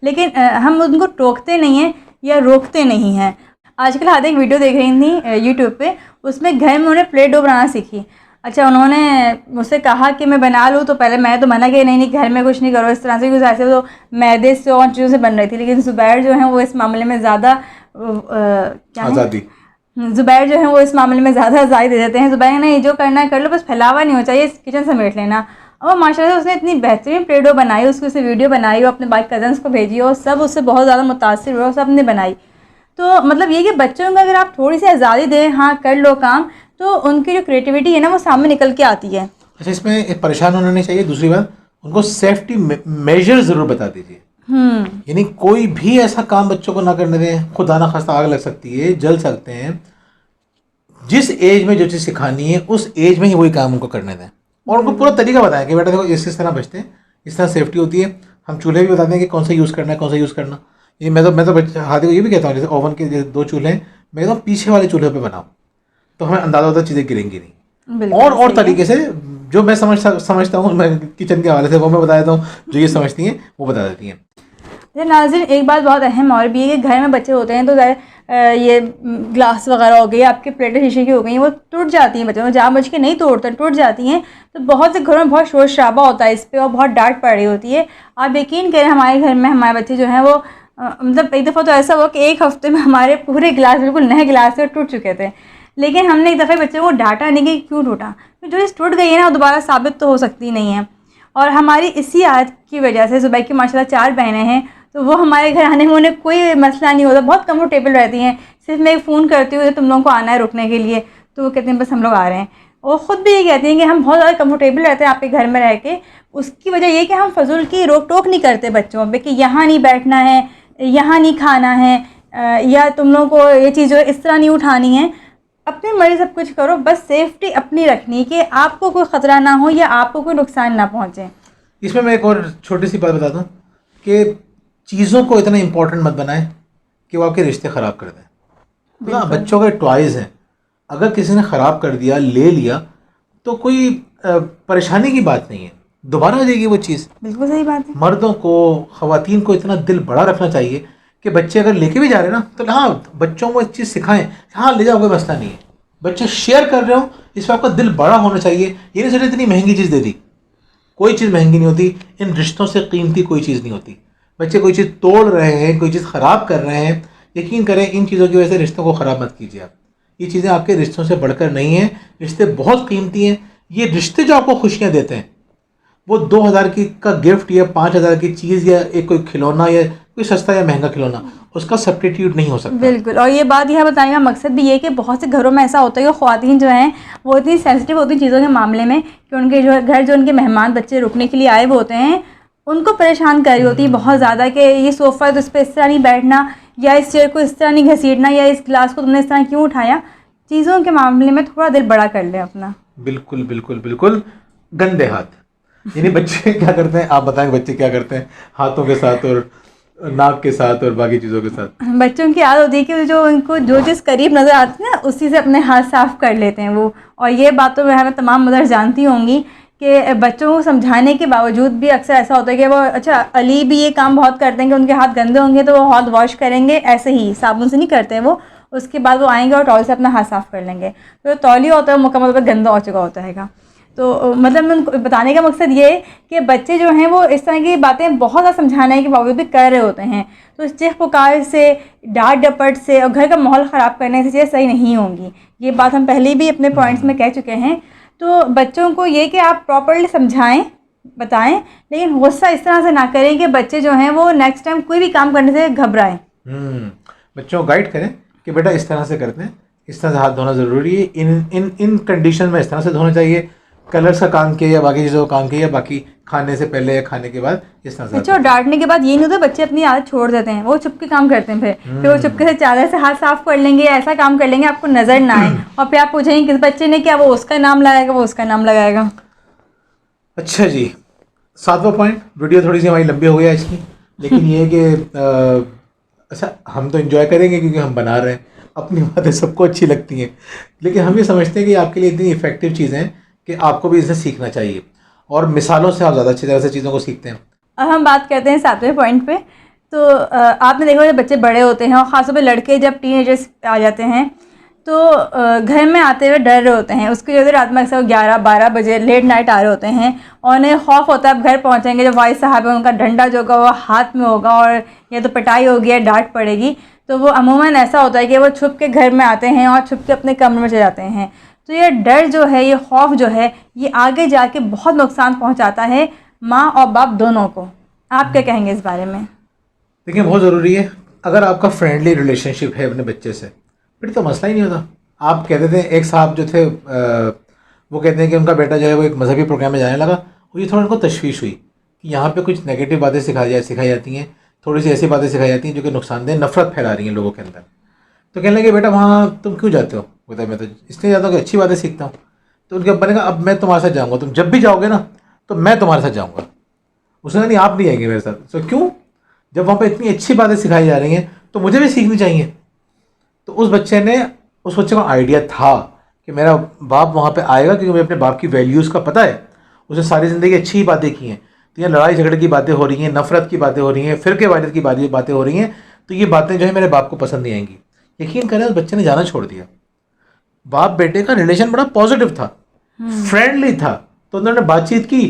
लेकिन हम उनको टोकते नहीं हैं या रोकते नहीं हैं। आजकल हादिया एक वीडियो देख रही थी यूट्यूब पे, उसमें घर में उन्होंने प्लेट डो बनाना सीखी। अच्छा, उन्होंने मुझसे कहा कि मैं बना लूँ, तो पहले मैं तो मना किया, नहीं घर में कुछ नहीं करो इस तरह से, क्योंकि ऐसे तो मैदे से और चीज़ों से बन रही थी। लेकिन ज़ुबैर जो है वो इस मामले में ज़्यादा क्या है, आज़ादी। ज़ुबैर जो है वो इस मामले में ज़्यादा आज़ादी दे देते हैं। ज़ुबैर ने जो करना है कर लो, बस फैलावा नहीं होना चाहिए, किचन समेट लेना। और माशाल्लाह उसने इतनी बेहतरीन प्लेडो बनाई, उसकी उसने वीडियो बनाई और अपने बाकी कज़न्स को भेजी और सब उससे बहुत ज़्यादा मुतासिर हुए और सब ने बनाई। तो मतलब ये कि बच्चों को अगर आप थोड़ी सी आज़ादी दें, हाँ कर लो काम, तो उनकी जो क्रिएटिविटी है ना वो सामने निकल के आती है। अच्छा, इसमें एक परेशान होना नहीं चाहिए। दूसरी बात, उनको सेफ्टी मेजर ज़रूर बता दीजिए। यानी कोई भी ऐसा काम बच्चों को ना करने दें, खुदा ना खास्ता आग लग सकती है, जल सकते हैं। जिस एज में जो चीज़ सिखानी है उस एज में ही वही काम उनको करने दें, और उनको पूरा तरीका बताएं कि बेटा देखो इस तरह बचते हैं, इस तरह सेफ्टी होती है। हम चूल्हे भी बताते हैं कि कौन सा यूज़ करना है, कौन सा यूज़ करना। ये मैं तो हाथी को ये भी कहता हूँ, जैसे ओवन के जैसे 2 चूल्हे हैं, मैं कहता हूँ पीछे वाले चूल्हे पे बनाओ, तो हमें अंदाज़ा होता है चीज़ें गिरेंगी नहीं। बिल्कुल और सही है। तरीके से जो मैं समझता हूँ, मैं किचन के हवाले से वो मैं बता देता हूँ, जो ये समझती हैं वो बता देती हैं। अच्छा नाज़रीन, एक बात बहुत अहम और भी है कि घर में बच्चे होते हैं तो ये ग्लास वगैरह हो गई, आपके प्लेटें शीशे की हो गई, वो टूट जाती हैं, बच्चों जानबूझ के नहीं तोड़ते, टूट जाती हैं। तो बहुत से घरों में बहुत शोर शराबा होता है इस पर और बहुत डांट पड़ रही होती है। आप यकीन करें, हमारे घर में हमारे बच्चे जो हैं वो मतलब एक दफ़ा तो ऐसा हुआ कि एक हफ्ते में हमारे पूरे गिलास बिल्कुल नए गिलास से टूट चुके थे। लेकिन हमने एक दफ़े बच्चों को डांटा नहीं कि क्यों टूटा, जो चीज़ टूट गई है ना वो दोबारा साबित तो हो सकती नहीं है। और हमारी इसी आदत की वजह से ज़ुबैर की माशाल्लाह 4 बहनें हैं, तो वो हमारे घर आने में उन्हें कोई मसला नहीं होता, बहुत कंफर्टेबल रहती हैं। सिर्फ मैं एक फ़ोन करती हूँ तुम लोगों को आना है रुकने के लिए, तो वो कहते हैं बस हम लोग आ रहे हैं। और ख़ुद भी ये कहती हैं कि हम बहुत ज़्यादा कंफर्टेबल रहते हैं आपके घर में रह के। उसकी वजह ये कि हम फजूल की रोक टोक नहीं करते बच्चों पे कि यहाँ नहीं बैठना है, यहाँ नहीं खाना है, या तुम लोगों को ये चीज़ जो है इस तरह नहीं उठानी है। अपनी मर्ज़ी सब कुछ करो, बस सेफ्टी अपनी रखनी कि आपको कोई ख़तरा ना हो या आपको कोई नुकसान ना पहुँचे। इसमें मैं एक और छोटी सी बात बता दूं कि चीज़ों को इतना इम्पोर्टेंट मत बनाएं कि वो आपके रिश्ते ख़राब कर दें। ना, बच्चों के टॉयज़ हैं, अगर किसी ने ख़राब कर दिया, ले लिया, तो कोई परेशानी की बात नहीं है, दोबारा आ जाएगी वो चीज़। बिल्कुल सही बात है। मर्दों को, ख़वातीन को इतना दिल बड़ा रखना चाहिए कि बच्चे अगर लेके भी जा रहे हैं ना, तो हाँ बच्चों को एक चीज़ सिखाएं, हाँ ले जाओ कोई मसला नहीं है। बच्चे शेयर कर रहे हो, इस पर आपका दिल बड़ा होना चाहिए। ये नहीं सोचे इतनी महंगी चीज़ दे दी, कोई चीज़ महंगी नहीं होती, इन रिश्तों से कीमती कोई चीज़ नहीं होती। बच्चे कोई चीज़ तोड़ रहे हैं, कोई चीज़ ख़राब कर रहे हैं, यकीन करें इन चीज़ों की वजह से रिश्तों को ख़राब मत कीजिए आप। ये चीज़ें आपके रिश्तों से बढ़कर नहीं हैं, रिश्ते बहुत कीमती हैं। ये रिश्ते जो आपको खुशियाँ देते हैं, वो 2000 की का गिफ्ट या 5000 की चीज़ या एक कोई खिलौना या कोई सस्ता या महंगा खिलौना, उसका सब्स्टिट्यूट नहीं हो सकता। बिल्कुल, और ये बात यह बताने का मकसद भी ये है कि बहुत से घरों में ऐसा होता है कि ख़वातीन जो हैं वो इतनी सेंसिटिव होती हैं चीज़ों के मामले में कि उनके जो घर जो उनके मेहमान बच्चे रुकने के लिए आए हुए होते हैं, उनको परेशान कर रही होती है बहुत ज़्यादा कि ये सोफ़ा है तो इस पर इस तरह नहीं बैठना, या इस चेयर को इस तरह नहीं घसीटना, या इस गिलास को तुमने इस तरह क्यों उठाया। चीज़ों के मामले में थोड़ा दिल बड़ा कर लें अपना। बिल्कुल बिल्कुल बिल्कुल। गंदे हाथ, यानी बच्चे क्या करते हैं, आप बताएं बच्चे क्या करते हैं हाथों के साथ और नाक के साथ और बाकी चीज़ों के साथ। बच्चों की आदत होती है कि जो उनको जो चीज़ करीब नज़र आती है ना उसी से अपने हाथ साफ़ कर लेते हैं वो। और ये बात तो हमें तमाम मदर जानती होंगी कि बच्चों को समझाने के बावजूद भी अक्सर ऐसा होता है कि वो, अच्छा अली भी ये काम बहुत करते हैं कि उनके हाथ गंदे होंगे तो वो हाथ वॉश करेंगे, ऐसे ही साबुन से नहीं करते वो, उसके बाद वो आएंगे और टॉवल से अपना हाथ साफ़ कर लेंगे। तो तौलिया होता है मुकम्मल तौर पर गंदा हो चुका होता है। तो मतलब मैं उनको बताने का मकसद ये है कि बच्चे जो हैं वो इस तरह की बातें बहुत ज़्यादा समझाने के बावजूद भी कर रहे होते हैं, तो चीख पुकार से, डांट डपट से और घर का माहौल ख़राब करने से चीज़ें सही नहीं होंगी। ये बात हम पहले भी अपने पॉइंट्स में कह चुके हैं। तो बच्चों को ये कि आप प्रॉपर्ली समझाएं, बताएं, लेकिन गुस्सा इस तरह से ना करें कि बच्चे जो हैं वो नेक्स्ट टाइम कोई भी काम करने से घबराएं। बच्चों को गाइड करें कि बेटा इस तरह से करते हैं, इस तरह से हाथ धोना ज़रूरी है, इन इन इन कंडीशन में इस तरह से धोना चाहिए, कलर्स का काम किया या बाकी चीज़ों का काम किया, बाकी खाने से पहले या खाने के बाद इस तरह से। अच्छा, और डांटने के बाद ये नहीं होता बच्चे अपनी आदत छोड़ देते हैं, वो चुपके काम करते हैं, फिर वो चुपके से चादर से हाथ साफ कर लेंगे, ऐसा काम कर लेंगे आपको नज़र ना आए, और फिर आप पूछेंगे किस बच्चे ने किया, वो उसका नाम लगाएगा, वो उसका नाम लगाएगा। अच्छा जी, 7वां पॉइंट, वीडियो थोड़ी सी हमारी लंबी हो गई आज की, लेकिन ये है कि अच्छा हम तो एंजॉय करेंगे क्योंकि हम बना रहे हैं, अपनी बातें सबको अच्छी लगती हैं, लेकिन हम ये समझते हैं कि आपके लिए इतनी इफ़ेक्टिव चीज़ें हैं कि आपको भी इसे सीखना चाहिए, और मिसालों से आप ज़्यादा अच्छी तरह से चीज़ों को सीखते हैं। अब हम बात करते हैं 7वें पॉइंट पे। तो आपने देखा जब बच्चे बड़े होते हैं और ख़ासतौर पे लड़के जब टीनेजर्स आ जाते हैं, तो घर में आते हुए डर रहे होते हैं, उसकी वजह से रात में अक्सर 11-12 बजे लेट नाइट आ रहे होते हैं और उन्हें खौफ होता है अब घर पहुंचेंगे जब वाइस साहब है उनका डंडा जो होगा वो हाथ में होगा और या तो पिटाई होगी या डांट पड़ेगी। तो वो अमूमन ऐसा होता है कि वो छुप के घर में आते हैं और छुप के अपने कमरे में चले जाते हैं। तो ये डर जो है, ये खौफ जो है, ये आगे जाके बहुत नुकसान पहुँचाता है माँ और बाप दोनों को। आप क्या कहेंगे इस बारे में? देखिए, बहुत ज़रूरी है। अगर आपका फ्रेंडली रिलेशनशिप है अपने बच्चे से, फिर तो मसला ही नहीं होता। आप कहते थे, एक साहब जो थे वो कहते हैं कि उनका बेटा जो है वो एक मजहबी प्रोग्राम में जाने लगा, और ये थोड़ा उनको तशवीश हुई कि यहाँ पे कुछ नेगेटिव बातें सिखाई जाती हैं, थोड़ी सी ऐसी बातें सिखाई जाती हैं जो कि नुकसानदेह, नफरत फैला रही हैं लोगों के अंदर। तो कहने लगे, बेटा वहाँ तुम क्यों जाते हो? बोलता मैं तो इसलिए जाता हूँ कि अच्छी बातें सीखता हूँ। तो उनके अब्बा ने कहा, अब मैं तुम्हारे साथ जाऊँगा, तुम जब भी जाओगे ना तो मैं तुम्हारे साथ जाऊँगा। उसने कहा, नहीं आप नहीं आएंगे मेरे साथ। तो क्यों? जब वहाँ पे इतनी अच्छी बातें सिखाई जा रही हैं तो मुझे भी सीखनी चाहिए। तो उस बच्चे को आइडिया था कि मेरा बाप वहाँ पे आएगा, क्योंकि मुझे अपने बाप की वैल्यूज़ का पता है। उसे सारी ज़िंदगी अच्छी ही बातें की हैं। तो यहाँ लड़ाई झगड़े की बातें हो रही हैं, नफ़रत की बातें हो रही हैं, फ़िरके वाहिदत की बातें हो रही हैं, तो ये बातें जो है मेरे बाप को पसंद नहीं आएंगी। यकीन करें, उस बच्चे ने जाना छोड़ दिया। बाप बेटे का रिलेशन बड़ा पॉजिटिव था, फ्रेंडली था। तो उन्होंने बातचीत की,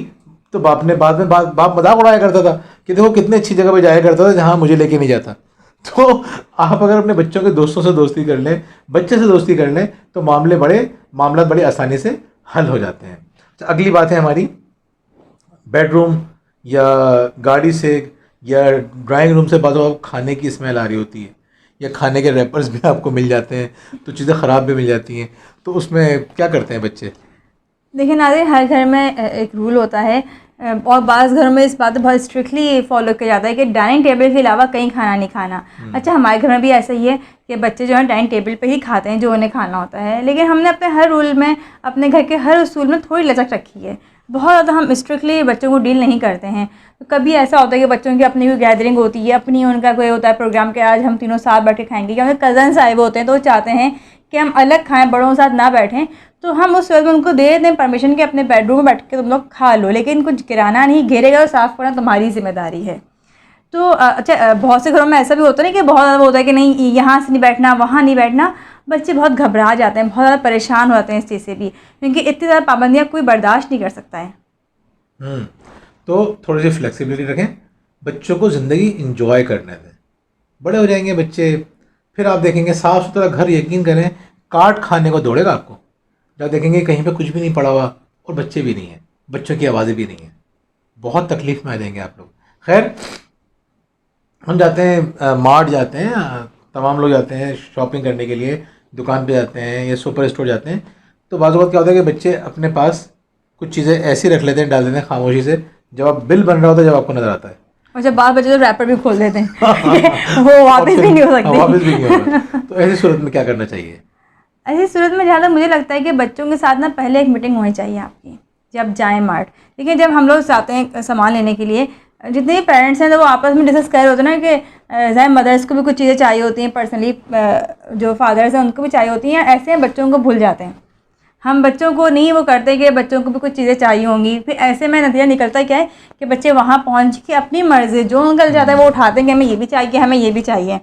तो बाप ने बाद में बाप मजाक उड़ाया करता था कि देखो कितनी अच्छी जगह पे जाया करता था जहाँ मुझे लेके नहीं जाता। तो आप अगर अपने बच्चों के दोस्तों से दोस्ती कर लें, बच्चे से दोस्ती कर लें, तो मामला बड़े आसानी से हल हो जाते हैं। तो अगली बात है हमारी, बेडरूम या गाड़ी से या ड्राइंग रूम से बाज़ खाने की स्मेल आ रही होती है, या खाने के रैपर्स भी आपको मिल जाते हैं, तो चीज़ें ख़राब भी मिल जाती हैं। तो उसमें क्या करते हैं बच्चे? देखिए नाज़रीन, हर घर में एक रूल होता है और बाज़ घरों में इस बात को बहुत स्ट्रिक्टली फॉलो किया जाता है कि डाइनिंग टेबल के अलावा कहीं खाना नहीं खाना। अच्छा, हमारे घर में भी ऐसा ही है कि बच्चे जो है डाइनिंग टेबल पे ही खाते हैं जो उन्हें खाना होता है, लेकिन हमने अपने हर रूल में, अपने घर के हर उसूल में थोड़ी लचक रखी है। बहुत ज़्यादा हम स्ट्रिक्टली बच्चों को डील नहीं करते हैं। तो कभी ऐसा होता है कि बच्चों की अपनी कोई गैदरिंग होती है, अपनी उनका कोई होता है प्रोग्राम कि आज हम तीनों साथ बैठ के खाएंगे, या उनके कज़न्स आए हुए होते हैं तो वो चाहते हैं कि हम अलग खाएं, बड़ों के साथ ना बैठें। तो हम उस वक्त में उनको दे दें परमिशन कि अपने बेडरूम में बैठ के तुम लोग खा लो, लेकिन कुछ गिराना नहीं, घेरेगा और साफ़ करना तुम्हारी जिम्मेदारी है। तो अच्छा, बहुत से घरों में ऐसा भी होता है ना कि बहुत ज़्यादा होता है कि नहीं यहाँ से नहीं बैठना, वहाँ नहीं बैठना। बच्चे बहुत घबरा जाते हैं, बहुत ज़्यादा परेशान हो जाते हैं इस चीज़ से भी, क्योंकि इतनी ज़्यादा पाबंदियाँ कोई बर्दाश्त नहीं कर सकता है। तो थोड़ी सी फ्लेक्सिबिलिटी रखें, बच्चों को ज़िंदगी इंजॉय करने दें। बड़े हो जाएंगे बच्चे, फिर आप देखेंगे साफ़ सुथरा घर, यकीन करें काट खाने को दौड़ेगा आपको। जब देखेंगे कहीं पे कुछ भी नहीं पड़ा हुआ और बच्चे भी नहीं हैं, बच्चों की आवाज़ें भी नहीं हैं, बहुत तकलीफ़ में आ जाएंगे आप लोग। खैर, हम जाते हैं मार्ट जाते हैं, तमाम लोग जाते हैं शॉपिंग करने के लिए, दुकान पे जाते हैं या सुपर स्टोर जाते हैं। तो बाज़ वक़्त क्या होता है कि बच्चे अपने पास कुछ चीज़ें ऐसी रख लेते हैं, डाल देते हैं खामोशी से, जब आप बिल बन रहा होता है, जब आपको नज़र आता है। और जब बाल बचे तो रैपर भी खोल देते हैं वो वापस भी नहीं हो सकती। वापस भी नहीं होगा। तो ऐसी सूरत में क्या करना चाहिए? ऐसी सूरत में जहाँ तक मुझे लगता है कि बच्चों के साथ ना पहले एक मीटिंग होनी चाहिए आपकी जब जाएं मार्ट। देखिए, जब हम लोग जाते हैं सामान लेने के लिए, जितने भी पेरेंट्स हैं तो वो आपस में डिस्कस कर रहे होते हैं ना कि जहाँ मदर्स को भी कुछ चीज़ें चाहिए होती हैं, पर्सनली जो फादर्स हैं उनको भी चाहिए होती हैं, ऐसे बच्चों को भूल जाते हैं। हम बच्चों को नहीं वो करते कि बच्चों को भी कुछ चीज़ें चाहिए होंगी, फिर ऐसे में नतीजा निकलता क्या है कि बच्चे वहाँ पहुँच के अपनी मर्ज़ी जो उनका जाता है वो उठाते हैं कि हमें ये भी चाहिए, हमें ये भी चाहिए।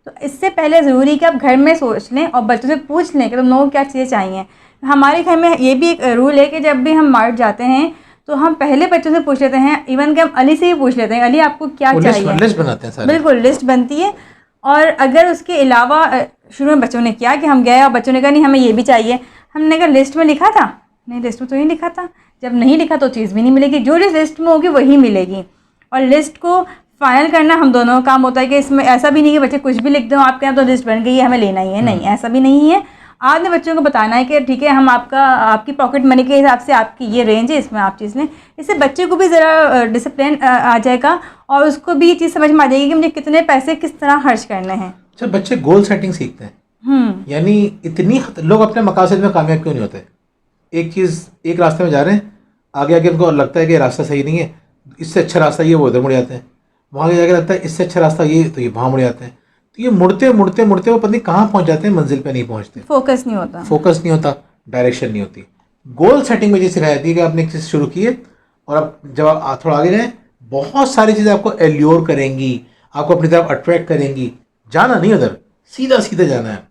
तो इससे पहले ज़रूरी है कि आप घर में सोच लें और बच्चों से पूछ लें कि तुम लोगों को क्या चीज़ें चाहिए। हमारे घर में ये भी एक रूल है कि जब भी हम मार्ट जाते हैं तो हम पहले बच्चों से पूछ लेते हैं, इवन कि हम अली से ही पूछ लेते हैं, अली आपको क्या चाहिए। लिस्ट बनाते हैं सारे। बिल्कुल, लिस्ट बनती है। और अगर उसके अलावा शुरू में बच्चों ने किया कि हम गए और बच्चों ने कहा नहीं हमें ये भी चाहिए, हमने कहा लिस्ट में लिखा था? नहीं, लिस्ट में तो नहीं लिखा था। जब नहीं लिखा तो चीज़ भी नहीं मिलेगी, जो लिस्ट में होगी वही मिलेगी। और लिस्ट को फाइनल करना हम दोनों का काम होता है कि इसमें ऐसा भी नहीं कि बच्चे कुछ भी लिख दो आपके यहाँ तो लिस्ट बन गई है हमें लेना ही है, नहीं, ऐसा भी नहीं है। आपने बच्चों को बताना है कि ठीक है, हम आपकी पॉकेट मनी के हिसाब से आपकी ये रेंज है, इसमें आप चीज़ लें। इससे बच्चे को भी ज़रा डिसिप्लिन आ जाएगा और उसको भी ये चीज़ समझ में आ जाएगी कि मुझे कितने पैसे किस तरह खर्च करने हैं। अच्छा, बच्चे गोल सेटिंग सीखते हैं। यानी लोग अपने मकासद में कामयाब क्यों नहीं होते? एक रास्ते में जा रहे हैं, आगे आगे उनको लगता है कि रास्ता सही नहीं है, इससे अच्छा रास्ता ये, वो उधर मुड़ जाते हैं। वहाँ जाके लगता है इससे अच्छा रास्ता ये, तो ये वहाँ मुड़ जाते हैं। तो ये मुड़ते मुड़ते मुड़ते वो पता नहीं कहाँ पहुँच जाते हैं, मंजिल पे नहीं पहुँचते। फोकस नहीं होता, डायरेक्शन नहीं होती। गोल सेटिंग में ये सिखाई जाती है कि आपने एक चीज़ शुरू की है और अब जब आप थोड़ा आगे जाएँ, बहुत सारी चीज़ें आपको एल्योर करेंगी, आपको अपनी तरफ अट्रैक्ट करेंगी। जाना नहीं उधर, सीधा सीधा जाना है।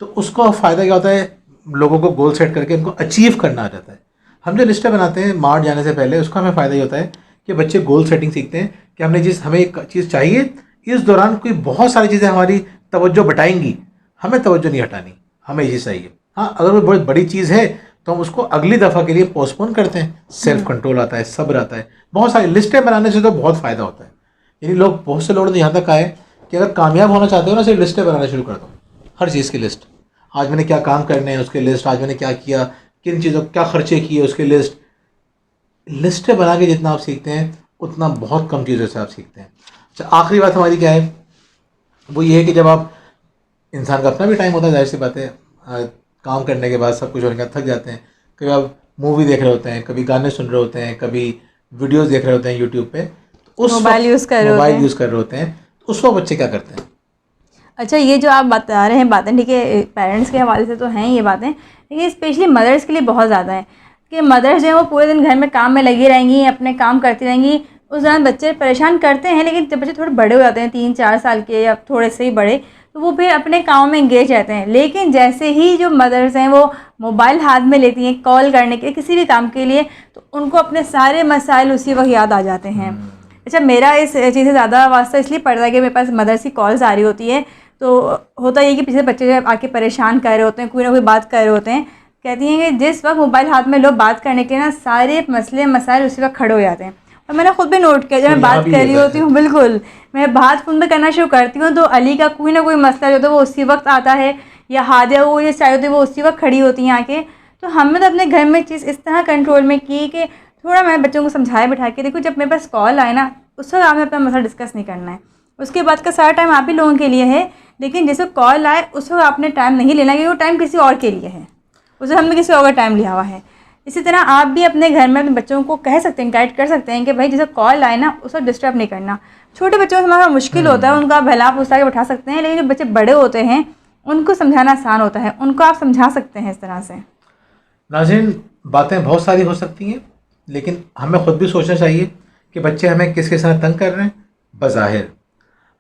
तो उसका फ़ायदा क्या होता है, लोगों को गोल सेट करके उनको अचीव करना आ जाता है। हम जो लिस्टें बनाते हैं मार्ट जाने से पहले, उसका हमें फ़ायदा ये होता है कि बच्चे गोल सेटिंग सीखते हैं कि हमें एक चीज़ चाहिए, इस दौरान कोई बहुत सारी चीज़ें हमारी तवज्जो बटाएंगी, हमें तवज्जो नहीं हटानी, हमें ये चीज़ चाहिए। हाँ, अगर वो बहुत बड़ी चीज़ है तो हम उसको अगली दफ़ा के लिए पोस्टपोन करते हैं। सेल्फ कंट्रोल आता है, सब्र आता है। बहुत सारी लिस्टें बनाने से तो बहुत फ़ायदा होता है। यानी बहुत से लोग तो यहाँ तक आए कि अगर कामयाब होना चाहते हो ना, सिर्फ लिस्टें बनाना शुरू कर दो, हर चीज़ की लिस्ट। आज मैंने क्या काम करने हैं उसके लिस्ट, आज मैंने क्या किया, किन चीज़ों क्या खर्चे किए उसके लिस्ट। लिस्टें बना के जितना आप सीखते हैं उतना बहुत कम चीज़ों से आप सीखते हैं। अच्छा, आखिरी बात हमारी क्या है, वो ये है कि जब आप, इंसान का अपना भी टाइम होता है, जाहिर सी बात है, काम करने के बाद सब कुछ होने के बाद थक जाते हैं। कभी आप मूवी देख रहे होते हैं, कभी गाने सुन रहे होते हैं, कभी वीडियोस देख रहे होते हैं यूट्यूब पे, तो उस मोबाइल यूज़ कर रहे होते मोबाइल हैं। यूज़ कर रहे होते हैं, तो उस वक्त बच्चे क्या करते हैं? अच्छा, ये जो आप बता रहे हैं बातें, ठीक है, पेरेंट्स के हवाले से तो हैं ये बातें, लेकिन स्पेशली मदर्स के लिए बहुत ज़्यादा है कि मदर्स जो है वो पूरे दिन घर में काम में लगी रहेंगी, अपने काम करती रहेंगी। उस दौरान बच्चे परेशान करते हैं, लेकिन जब बच्चे थोड़े बड़े हो जाते हैं, 3-4 साल के या थोड़े से ही बड़े, तो वो फिर अपने काम में इंगेज रहते हैं। लेकिन जैसे ही जो मदर्स हैं वो मोबाइल हाथ में लेती हैं कॉल करने के लिए, किसी भी काम के लिए, तो उनको अपने सारे मसाइल उसी वक्त याद आ जाते हैं। अच्छा, मेरा इस चीज़ से ज़्यादा वास्ता इसलिए पड़ता है कि मेरे पास मदर्स की कॉल्स आ रही होती है, तो होता ये कि पीछे बच्चे जो आके परेशान कर रहे होते हैं, कोई ना कोई बात कर रहे होते हैं, कहती हैं कि जिस वक्त मोबाइल हाथ में लो बात करने के ना, सारे मसले मसाइल उसी वक्त खड़े हो जाते हैं। और मैंने खुद भी नोट किया, जब मैं बात कर रही होती हूँ, बिल्कुल मैं बात फ़ोन पे करना शुरू करती हूँ, तो अली का कोई ना कोई मसला जो होता है वो उसी वक्त आता है, या हादिया वो ये चाहिए होती है वो उसी वक्त खड़ी होती हैं आके। तो हमने तो अपने घर में चीज़ इस तरह कंट्रोल में की कि थोड़ा मैंने बच्चों को समझाया बिठा के, देखो जब मेरे पास कॉल आए ना, उस वक्त आपने अपना मसला डिस्कस नहीं करना है, उसके बाद का सारा टाइम आप ही लोगों के लिए है। लेकिन जैसे कॉल आए उस वक्त आपने टाइम नहीं लेना, क्योंकि वो टाइम किसी और के लिए है, उसे हमने किसी और का टाइम लिया हुआ है। इसी तरह आप भी अपने घर में अपने बच्चों को कह सकते हैं, गाइड कर सकते हैं कि भाई जैसे कॉल आए ना उस वक्त डिस्टर्ब नहीं करना। छोटे बच्चों से हमारा मुश्किल होता है, उनका भला पूछता के बैठा सकते हैं, लेकिन जो बच्चे बड़े होते हैं उनको समझाना आसान होता है, उनको आप समझा सकते हैं इस तरह से। नाज़रीन, बातें बहुत सारी हो सकती हैं, लेकिन हमें खुद भी सोचना चाहिए कि बच्चे हमें किस किस तरह तंग कर रहे हैं। बज़ाहिर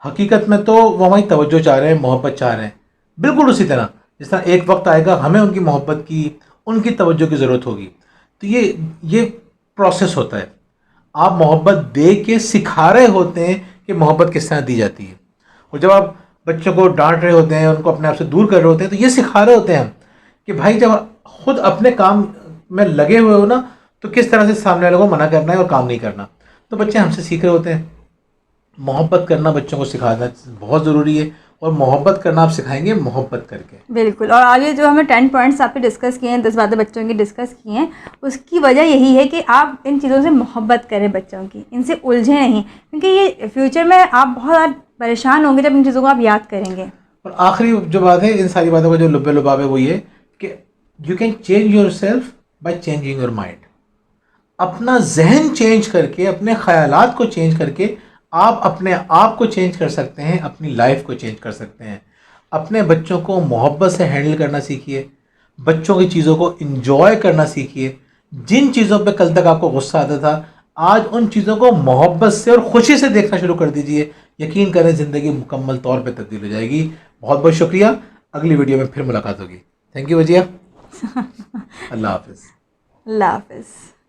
हकीकत में तो वो हमारी तवज्जो चाह रहे हैं, मोहब्बत चाह रहे हैं, बिल्कुल उसी तरह जिस तरह एक वक्त आएगा हमें उनकी मोहब्बत की, उनकी तवज्जो की ज़रूरत होगी। तो ये प्रोसेस होता है। आप मोहब्बत दे के सिखा रहे होते हैं कि मोहब्बत किस तरह दी जाती है, और जब आप बच्चों को डांट रहे होते हैं, उनको अपने आप से दूर कर रहे होते हैं, तो ये सिखा रहे होते हैं हम कि भाई जब खुद अपने काम में लगे हुए हो ना, तो किस तरह से सामने वाले को मना करना है और काम नहीं करना। तो बच्चे हमसे सीख रहे होते हैं। मोहब्बत करना बच्चों को सिखाना बहुत ज़रूरी है, और मोहब्बत करना आप सिखाएंगे मोहब्बत करके। बिल्कुल, और आगे जो हमें 10 पॉइंट्स आप पे डिस्कस किए हैं, 10 बातें बच्चों की डिस्कस की हैं, उसकी वजह यही है कि आप इन चीज़ों से मोहब्बत करें बच्चों की, इनसे उलझे नहीं, क्योंकि ये फ्यूचर में आप बहुत ज़्यादा परेशान होंगे जब इन चीज़ों को आप याद करेंगे। और आखिरी जो बात है इन सारी बातों का जो लुब्बे लुबाब है वो ये कि you can change your self by changing your mind. अपना जहन चेंज करके, अपने ख्यालात को चेंज करके आप अपने आप को चेंज कर सकते हैं, अपनी लाइफ को चेंज कर सकते हैं। अपने बच्चों को मोहब्बत से हैंडल करना सीखिए, बच्चों की चीज़ों को इंजॉय करना सीखिए। जिन चीज़ों पे कल तक आपको गुस्सा आता था, आज उन चीज़ों को मोहब्बत से और ख़ुशी से देखना शुरू कर दीजिए। यकीन करें ज़िंदगी मुकम्मल तौर पे तब्दील हो जाएगी। बहुत बहुत शुक्रिया, अगली वीडियो में फिर मुलाकात होगी। Thank you Wajiha. अल्लाह हाफिज़। अल्लाह हाफ़िज़।